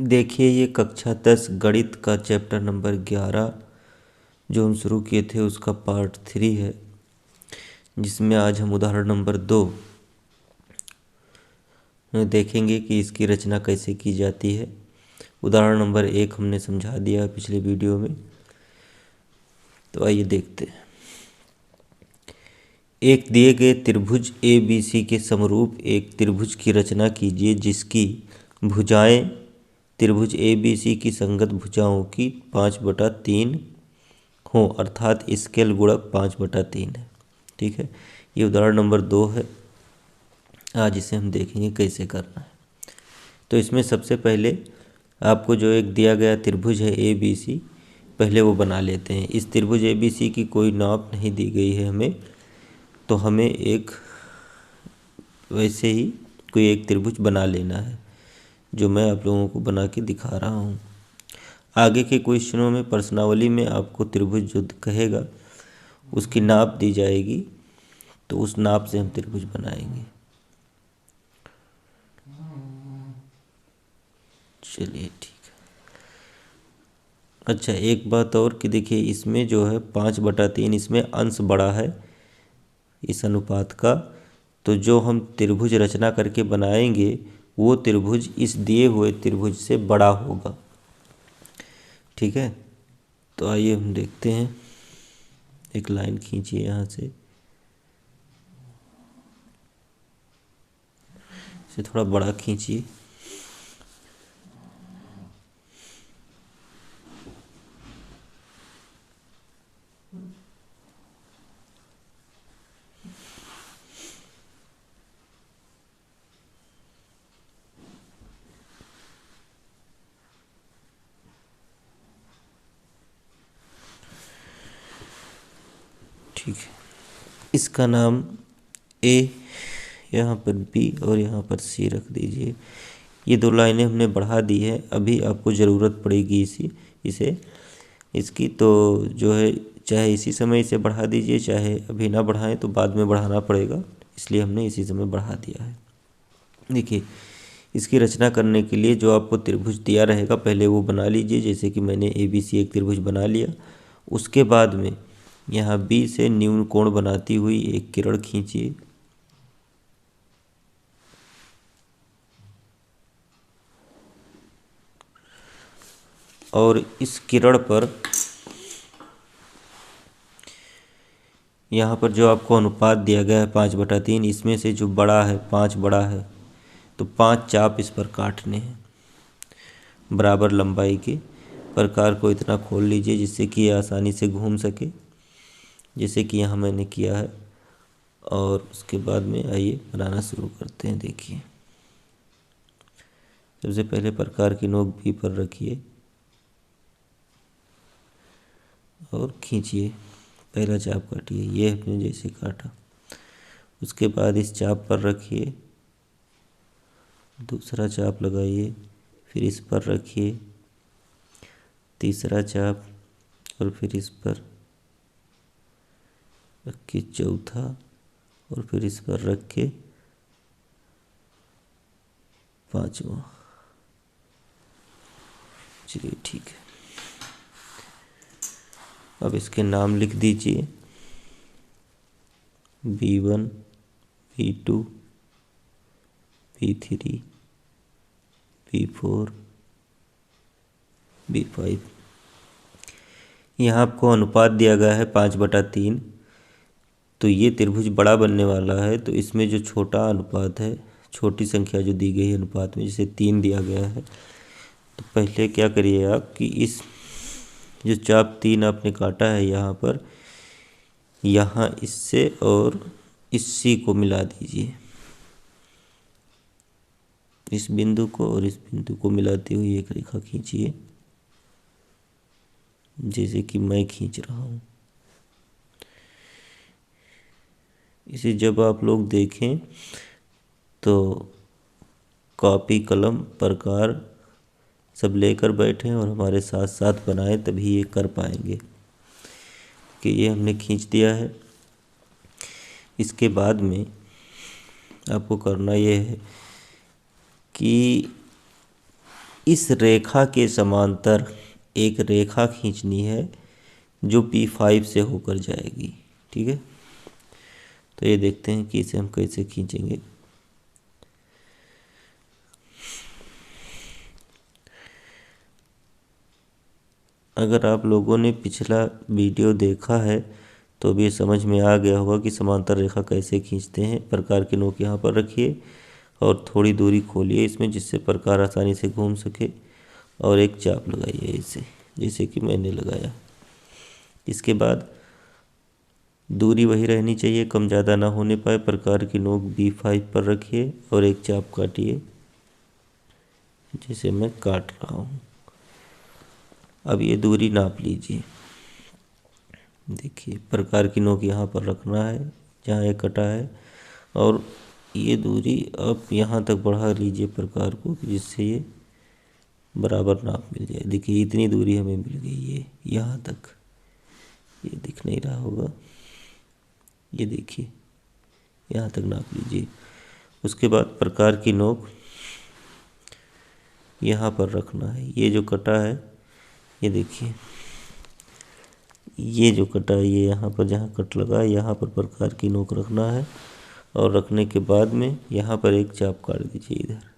देखिए ये कक्षा 10 गणित का चैप्टर नंबर 11 जो हम शुरू किए थे उसका पार्ट 3 है, जिसमें आज हम उदाहरण नंबर 2 देखेंगे कि इसकी रचना कैसे की जाती है। उदाहरण नंबर 1 हमने समझा दिया पिछले वीडियो में, तो आइए देखते हैं। एक दिए गए त्रिभुज ABC के समरूप एक त्रिभुज की रचना कीजिए जिसकी भुजाएं त्रिभुज ABC की संगत भुजाओं की 5/3 हो, अर्थात स्केल गुणक 5/3 है। ठीक है, ये उदाहरण नंबर 2 है। आज इसे हम देखेंगे कैसे करना है। तो इसमें सबसे पहले आपको जो एक दिया गया त्रिभुज है ABC, पहले वो बना लेते हैं। इस त्रिभुज ABC की कोई नाप नहीं दी गई है हमें, तो हमें एक वैसे ही कोई एक त्रिभुज बना लेना है, जो मैं आप लोगों को बना के दिखा रहा हूँ। आगे के क्वेश्चनों में प्रश्नावली में आपको त्रिभुज जो कहेगा उसकी नाप दी जाएगी, तो उस नाप से हम त्रिभुज बनाएंगे। चलिए ठीक है। अच्छा, एक बात और कि देखिए इसमें जो है 5/3, इसमें अंश बड़ा है इस अनुपात का, तो जो हम त्रिभुज रचना करके बनाएंगे वो त्रिभुज इस दिए हुए त्रिभुज से बड़ा होगा। ठीक है, तो आइए हम देखते हैं। एक लाइन खींचिए यहाँ से, इसे थोड़ा बड़ा खींचिए। ठीक है, इसका नाम A, यहाँ पर B और यहाँ पर C रख दीजिए। ये दो लाइनें हमने बढ़ा दी है, अभी आपको ज़रूरत पड़ेगी इसकी, तो जो है चाहे इसी समय इसे बढ़ा दीजिए, चाहे अभी ना बढ़ाएं तो बाद में बढ़ाना पड़ेगा, इसलिए हमने इसी समय बढ़ा दिया है। देखिए इसकी रचना करने के लिए जो आपको त्रिभुज दिया रहेगा पहले वो बना लीजिए। जैसे कि मैंने ABC एक त्रिभुज बना लिया। उसके बाद में यहाँ B से न्यून कोण बनाती हुई एक किरण खींचिए। और इस किरण पर यहाँ पर जो आपको अनुपात दिया गया है 5/3, इसमें से जो बड़ा है 5 बड़ा है, तो 5 चाप इस पर काटने हैं बराबर लंबाई के। प्रकार को इतना खोल लीजिए जिससे कि ये आसानी से घूम सके, जैसे कि यहाँ मैंने किया है। और उसके बाद में आइए बनाना शुरू करते हैं। देखिए सबसे पहले प्रकार की नोक B पर रखिए और खींचिए। पहला चाप काटिए, ये हमने जैसे काटा। उसके बाद इस चाप पर रखिए, दूसरा चाप लगाइए, फिर इस पर रखिए, तीसरा चाप, और फिर इस पर रख के चौथा, और फिर इस पर रख के पांचवा। चलिए ठीक है, अब इसके नाम लिख दीजिए। B1, B2, B3, B4, B5। यहाँ आपको अनुपात दिया गया है 5/3, तो ये त्रिभुज बड़ा बनने वाला है। तो इसमें जो छोटा अनुपात है, छोटी संख्या जो दी गई है अनुपात में, जैसे 3 दिया गया है, तो पहले क्या करिए आप कि इस जो चाप 3 आपने काटा है यहाँ पर, यहाँ इससे और इस C को मिला दीजिए। इस बिंदु को और इस बिंदु को मिलाते हुए एक रेखा खींचिए, जैसे कि मैं खींच रहा हूँ। इसे जब आप लोग देखें तो कॉपी कलम प्रकार सब लेकर बैठें और हमारे साथ साथ बनाएं, तभी ये कर पाएंगे। कि ये हमने खींच दिया है। इसके बाद में आपको करना ये है कि इस रेखा के समांतर एक रेखा खींचनी है जो P5 से होकर जाएगी। ठीक है, तो ये देखते हैं कि इसे हम कैसे खींचेंगे। अगर आप लोगों ने पिछला वीडियो देखा है तो भी समझ में आ गया होगा कि समांतर रेखा कैसे खींचते हैं। प्रकार की नोक यहाँ पर रखिए और थोड़ी दूरी खोलिए इसमें, जिससे प्रकार आसानी से घूम सके, और एक चाप लगाइए इसे, जैसे कि मैंने लगाया। इसके बाद दूरी वही रहनी चाहिए, कम ज़्यादा ना होने पाए। प्रकार की नोक B5 पर रखिए और एक चाप काटिए, जैसे मैं काट रहा हूँ। अब ये दूरी नाप लीजिए। देखिए, प्रकार की नोक यहाँ पर रखना है जहाँ ये कटा है, और ये दूरी आप यहाँ तक बढ़ा लीजिए प्रकार को, जिससे ये बराबर नाप मिल जाए। देखिए, इतनी दूरी हमें मिल गई है यहाँ तक। ये दिख नहीं रहा होगा, ये देखिए यहाँ तक नाप लीजिए। उसके बाद प्रकार की नोक यहाँ पर रखना है। ये जो कटा है, ये देखिए, ये जो कटा है, ये यहाँ पर जहाँ कट लगा है यहाँ पर प्रकार की नोक रखना है, और रखने के बाद में यहाँ पर एक चाप काट दीजिए इधर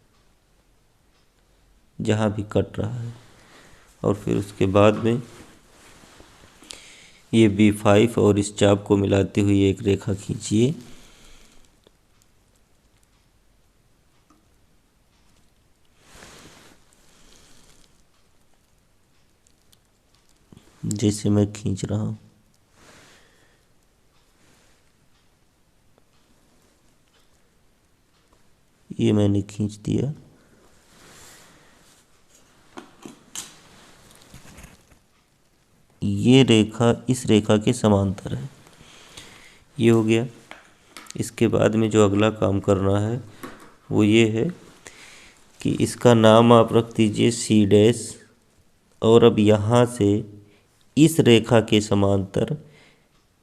जहाँ भी कट रहा है। और फिर उसके बाद में ये B5 और इस चाप को मिलाते हुए एक रेखा खींचिए। जैसे मैं खींच रहा हूँ, ये मैंने खींच दिया। ये रेखा इस रेखा के समांतर है। ये हो गया। इसके बाद में जो अगला काम करना है वो ये है कि इसका नाम आप रख दीजिए C'। और अब यहाँ से इस रेखा के समांतर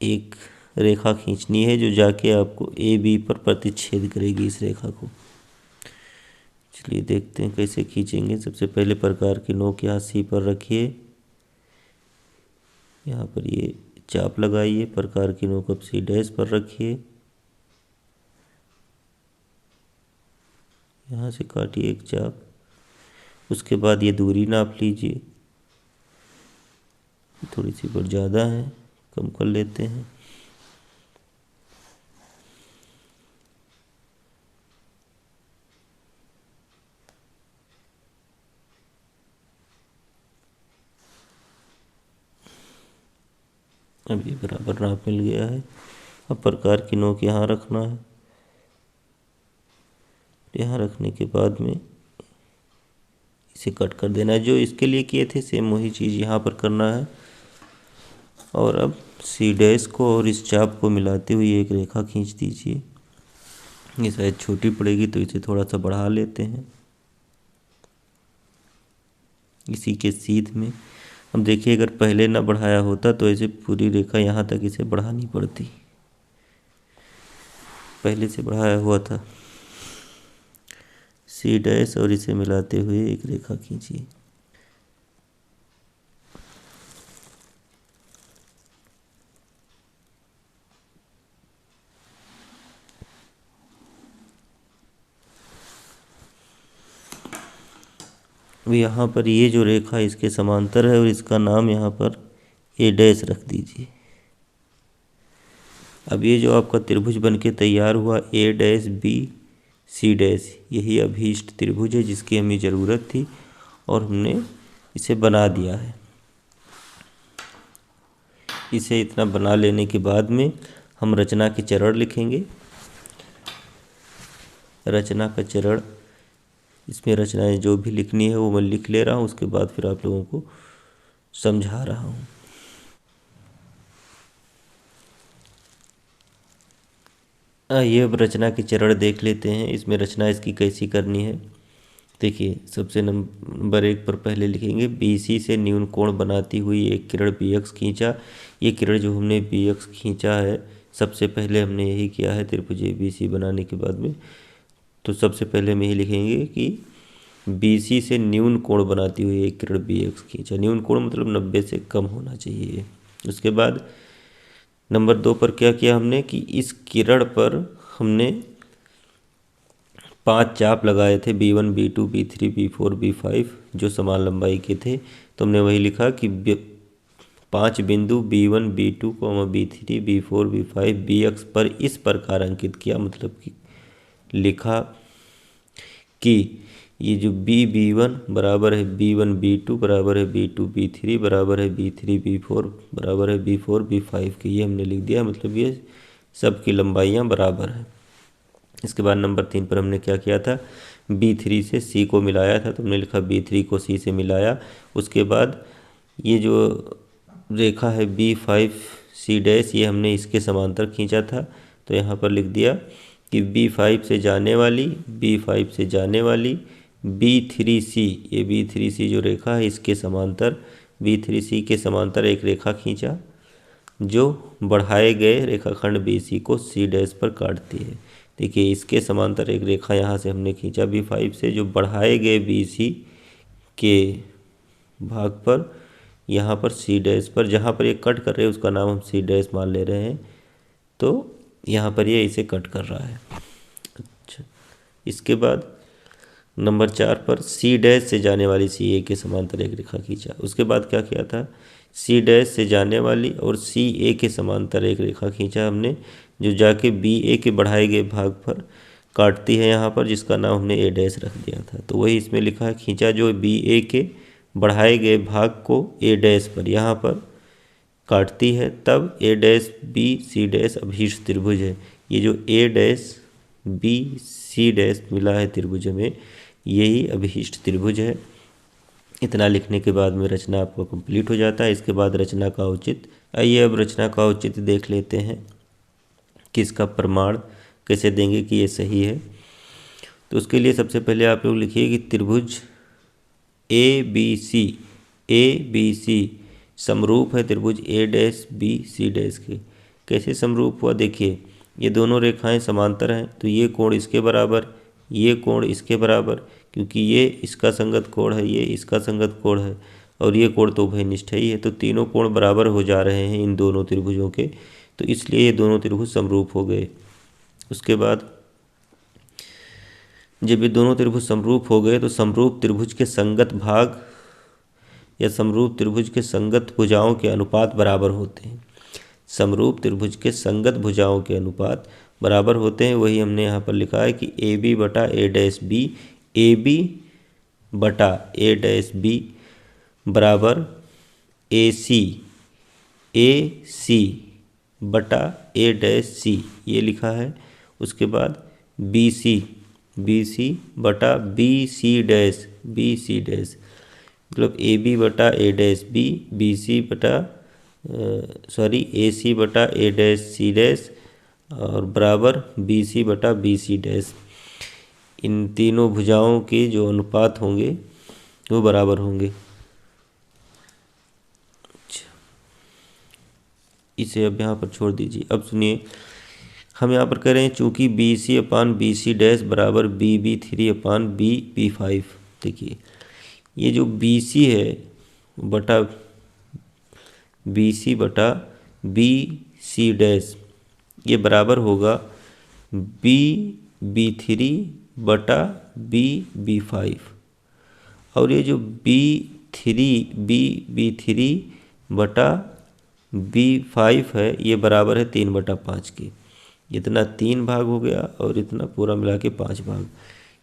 एक रेखा खींचनी है जो जाके आपको AB पर प्रतिच्छेद करेगी इस रेखा को। चलिए देखते हैं कैसे खींचेंगे। सबसे पहले प्रकार की नोक यहाँ C पर रखिए, यहाँ पर ये चाप लगाइए। प्रकार की नोक अब C' पर रखिए, यहाँ से काटिए एक चाप। उसके बाद ये दूरी नाप लीजिए, थोड़ी सी पर ज़्यादा है, कम कर लेते हैं। अब ये बराबर नाप मिल गया है। अब प्रकार की नोक यहाँ रखना है। यहाँ रखने के बाद में इसे कट कर देना है। जो इसके लिए किए थे सेम वही चीज़ यहाँ पर करना है। और अब C' को और इस चाप को मिलाते हुए एक रेखा खींच दीजिए। ये शायद छोटी पड़ेगी तो इसे थोड़ा सा बढ़ा लेते हैं इसी के सीध में। अब देखिए, अगर पहले ना बढ़ाया होता तो ऐसे पूरी रेखा यहाँ तक इसे बढ़ानी पड़ती। पहले से बढ़ाया हुआ था। C' और इसे मिलाते हुए एक रेखा खींचिए। अब यहाँ पर ये जो रेखा इसके समांतर है और इसका नाम यहाँ पर A' रख दीजिए। अब ये जो आपका त्रिभुज बनके तैयार हुआ A', B, C', यही अभीष्ट त्रिभुज है जिसकी हमें ज़रूरत थी और हमने इसे बना दिया है। इसे इतना बना लेने के बाद में हम रचना के चरण लिखेंगे। रचना का चरण, इसमें रचनाएं जो भी लिखनी है वो मैं लिख ले रहा हूँ, उसके बाद फिर आप लोगों को समझा रहा हूँ। ये अब रचना के चरण देख लेते हैं। इसमें रचना इसकी कैसी करनी है। देखिए, सबसे नंबर 1 पर पहले लिखेंगे BC से न्यून कोण बनाती हुई एक किरण BX खींचा। ये किरण जो हमने BX खींचा है, सबसे पहले हमने यही किया है त्रिभुज ABC बनाने के बाद में। तो सबसे पहले हम यही लिखेंगे कि BC से न्यून कोण बनाती हुई एक किरण BX खींचा। न्यून कोण मतलब 90 से कम होना चाहिए। उसके बाद नंबर 2 पर क्या किया हमने कि इस किरण पर हमने 5 चाप लगाए थे, B1 B2 B3 B4 B5 जो समान लंबाई के थे। तो हमने वही लिखा कि 5 बिंदु B1 B2 B3 B4 B5 BX पर इस प्रकार अंकित किया, मतलब कि लिखा कि ये जो B1 बराबर है B1 B2 बराबर है B2 B3 बराबर है B3 B4 बराबर है B4 B5 के, ये हमने लिख दिया, मतलब ये सब की लंबाइयाँ बराबर हैं। इसके बाद नंबर 3 पर हमने क्या किया था, B3 से C को मिलाया था, तो हमने लिखा B3 को C से मिलाया। उसके बाद ये जो रेखा है B5C डैश, ये हमने इसके समांतर खींचा था, तो यहाँ पर लिख दिया कि B5 से जाने वाली B3C, ये B3C जो रेखा है इसके समांतर B3C के समांतर एक रेखा खींचा जो बढ़ाए गए रेखाखंड BC को C डैश पर काटती है। देखिए इसके समांतर एक रेखा यहाँ से हमने खींचा B5 से जो बढ़ाए गए BC के भाग पर, यहाँ पर C डैश पर, जहाँ पर ये कट कर रहे हैं उसका नाम हम C डैश मान ले रहे हैं, तो यहाँ पर ये इसे कट कर रहा है। अच्छा, इसके बाद नंबर 4 पर C डैश से जाने वाली CA के समांतर एक रेखा खींचा। उसके बाद क्या किया था, C डैश से जाने वाली और CA के समांतर एक रेखा खींचा हमने, जो जाके BA के बढ़ाए गए भाग पर काटती है यहाँ पर, जिसका नाम हमने A डैश रख दिया था। तो वही इसमें लिखा है, खींचा जो BA के बढ़ाए गए भाग को A डैश पर यहाँ पर काटती है, तब A dash B C dash अभीष्ट त्रिभुज है। ये जो A dash B C dash मिला है त्रिभुज में, यही अभीष्ट त्रिभुज है। इतना लिखने के बाद में रचना आपको कंप्लीट हो जाता है। इसके बाद रचना का औचित्य, आइए अब रचना का औचित्य देख लेते हैं कि इसका प्रमाण कैसे देंगे कि ये सही है। तो उसके लिए सबसे पहले आप लोग लिखिए कि त्रिभुज ABC समरूप है त्रिभुज A dash B C dash के। कैसे समरूप हुआ, देखिए ये दोनों रेखाएं समांतर हैं, तो ये कोण इसके बराबर, ये कोण इसके बराबर, क्योंकि ये इसका संगत कोण है, ये इसका संगत कोण है, और ये कोण तो उभयनिष्ठ ही है, तो तीनों कोण बराबर हो जा रहे हैं इन दोनों त्रिभुजों के, तो इसलिए ये दोनों त्रिभुज समरूप हो गए। उसके बाद जब ये दोनों त्रिभुज समरूप हो गए तो समरूप त्रिभुज के संगत भाग या समरूप त्रिभुज के संगत भुजाओं के अनुपात बराबर होते हैं। समरूप त्रिभुज के संगत भुजाओं के अनुपात बराबर होते हैं, वही हमने यहाँ पर लिखा है कि AB बटा A डैश B, AB बटा A डैश B बराबर AC बटा A डैश C, ये लिखा है। उसके बाद BC बटा BC डैश मतलब AB बटा A डैश B, AC बटा A डैश C डैश और बराबर BC बटा BC डैश। इन तीनों भुजाओं के जो अनुपात होंगे वो बराबर होंगे। अच्छा, इसे अब यहाँ पर छोड़ दीजिए। अब सुनिए, हम यहाँ पर कह रहे हैं चूँकि BC अपान BC डैश बराबर BB3 अपान BB5। देखिए ये जो BC है बटा BC बटा BC डैश, ये बराबर होगा BB3 बटा BB5, और ये जो BB3 बटा B5 है ये बराबर है 3/5 के। इतना 3 भाग हो गया और इतना पूरा मिला के 5 भाग,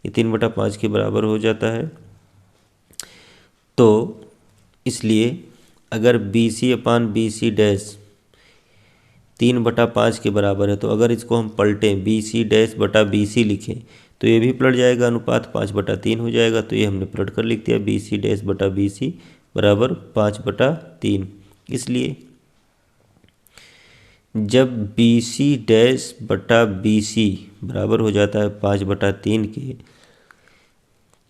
ये 3/5 के बराबर हो जाता है। तो इसलिए अगर BC अपान BC डैश 3/5 के बराबर है, तो अगर इसको हम पलटें BC डैश बटा BC लिखें तो ये भी पलट जाएगा, अनुपात 5/3 हो जाएगा। तो ये हमने पलट कर लिख दिया, BC डैश बटा BC बराबर 5/3। इसलिए जब BC डैश बटा BC बराबर हो जाता है 5/3 के,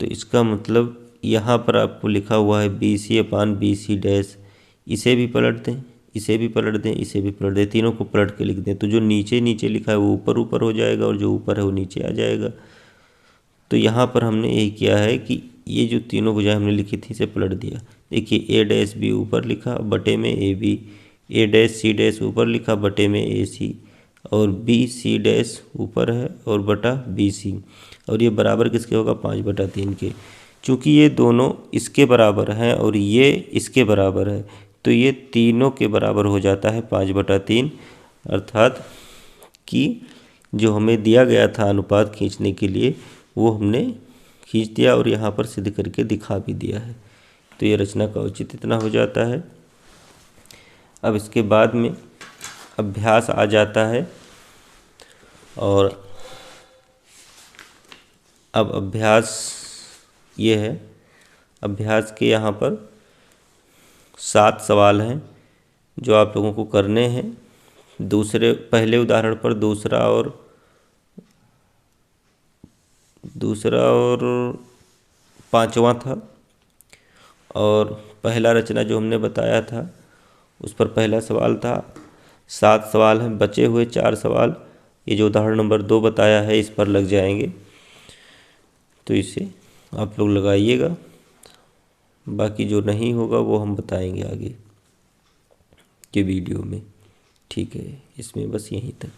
तो इसका मतलब यहाँ पर आपको लिखा हुआ है BC अपान BC डैश, इसे भी पलट दें, इसे भी पलट दें, इसे भी पलट दें, तीनों को पलट के लिख दें, तो जो नीचे नीचे लिखा है वो ऊपर ऊपर हो जाएगा और जो ऊपर है वो नीचे आ जाएगा। तो यहाँ पर हमने यही किया है कि ये जो तीनों भुजाएं हमने लिखी थी इसे पलट दिया। देखिए ए डैश बी ऊपर लिखा बटे में A B, A dash C dash ऊपर लिखा बटे में ए सी, और बी सी डैश ऊपर है और बटा बी सी, और ये बराबर किसके होगा 5/3 के। चूँकि ये दोनों इसके बराबर हैं और ये इसके बराबर है तो ये तीनों के बराबर हो जाता है 5/3, अर्थात कि जो हमें दिया गया था अनुपात खींचने के लिए वो हमने खींच दिया और यहाँ पर सिद्ध करके दिखा भी दिया है। तो ये रचना का औचित्य इतना हो जाता है। अब इसके बाद में अभ्यास आ जाता है, और अब अभ्यास ये है, अभ्यास के यहाँ पर 7 सवाल हैं जो आप लोगों को करने हैं। पहले उदाहरण पर दूसरा और पांचवा था, और पहला रचना जो हमने बताया था उस पर पहला सवाल था। 7 सवाल हैं, बचे हुए 4 सवाल ये जो उदाहरण नंबर 2 बताया है इस पर लग जाएंगे, तो इसे आप लोग लगाइएगा। बाकी जो नहीं होगा वो हम बताएंगे आगे के वीडियो में। ठीक है, इसमें बस यहीं तक।